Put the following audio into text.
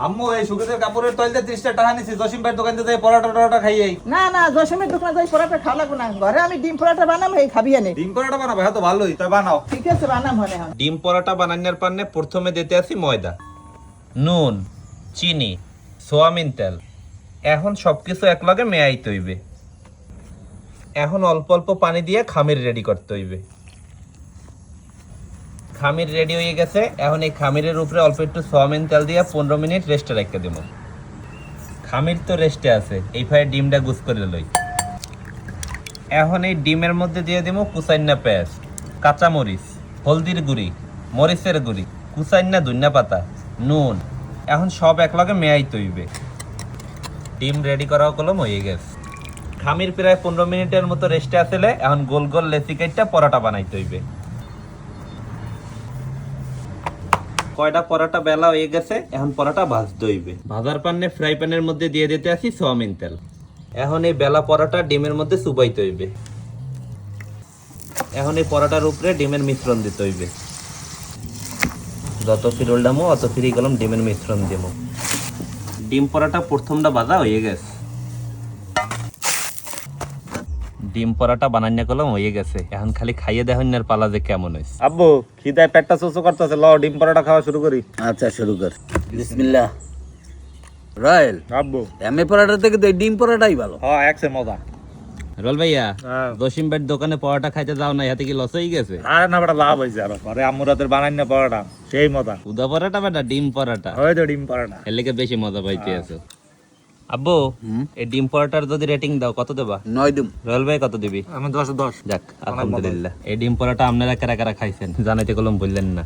আম্মু এই সুগেতের কাপড়ের তৈলতে 30টা টাকা নিছি, জসিম ভাইয়ের দোকান থেকে পরোটা টরোটা খাইয়েই। না না, জসিমের দোকানে যাই পরোটা খাওয়া লাগবে না, ঘরে আমি ডিম পরোটা বানাম, এই খাবি এনে। ডিম পরোটা বানাবো? হ্যাঁ তো ভালোই, তাই বানাও। ঠিক আছে, বানাম হনে হন। ডিম পরোটা বানানোর পান্নে প্রথমে দিতে আসি ময়দা, নুন, চিনি, সোয়াবিন তেল। এখন সবকিছু একলগে মেয়াইতে হইবে। এখন অল্প অল্প পানি দিয়ে খামির রেডি করতে হইবে। খামির রেডি হয়ে গেছে। এখন এই খামিরের উপরে অল্প একটু সোয়াবিন তেল দিয়ে 15 মিনিট রেস্টে রেখে দেব। খামির তো রেস্টে আছে, এই ফায়ে ডিমটা গুছ করে লই। এখন এই ডিমের মধ্যে দিয়ে দেবো কুচাইন্না পেঁয়াজ, কাঁচামরিচ, হলদির গুঁড়ি, মরিচের গুঁড়ি, কুচাইন্না ধনিয়া পাতা, নুন। এখন সব একলগে মেয়াইতে হইবে। ডিম রেডি করা কলম হয়ে গেছে। খামির প্রায় 15 মিনিটের মতো রেস্টে আসলে এখন গোল গোল লেচি কাইটটা পরোটা বানাইতে হইবে। কয়টা পরোটা বেলা হয়ে গেছে, এখন পরোটা ভাজতে হইবে। ভাজার পান্নে ফ্রাই প্যানের মধ্যে দিয়ে দিতে আসি সোয়াবিন তেল। এখন এই বেলা পরোটা ডিমের মধ্যে চুবাইতে হইবে। এখন এই পরোটার উপরে ডিমের মিশ্রণ দিতে হইবে। যত ফিরোল ডামো অত ফিরি গেলাম ডিমের মিশ্রণ দেবো। ডিম পরোটা প্রথমটা ভাজা হয়ে গেছে। ডিম পরোটা বানান্য করলাম হয়ে গেছে। এখন খালি খাইয়ে দেখুন আর পালা যে কেমন হয়েছে। আব্বু খিদায় পেটটা চোচো করতেছে, ল ডিম পরোটা খাওয়া শুরু করি। আচ্ছা শুরু কর। বিসমিল্লাহ। রয়েল, আব্বু এমএ পরোটা থেকে তো এই ডিম পরোটাই ভালো। হ্যাঁ একসে মজা। রোল ভাইয়া, হ্যাঁ। জসিম ভাইয়ের দোকানে পরোটা খাইতে যাও না, হাতে কি লস হয়ে গেছে? আরে না বেটা, লাভ হয়েছে আরো। পরে আম্মুর হাতের বানাইনা পরোটা সেই মজা। উদা পরোটা বেটা ডিম পরোটা, ওই তো ডিম পরোটা। এর লেগে বেশি মজা পাইতে আছো। আব্বু এই ডিম পরোটার যদি রেটিং দাও কত দেবা? 9 দিম। রোল ভাই কত দিবি? আমি 10 10। যাক আলহামদুলিল্লাহ। এই ডিম পরোটা আপনারা কারা কারা খাইছেন জানাইতে কলম বললেন না।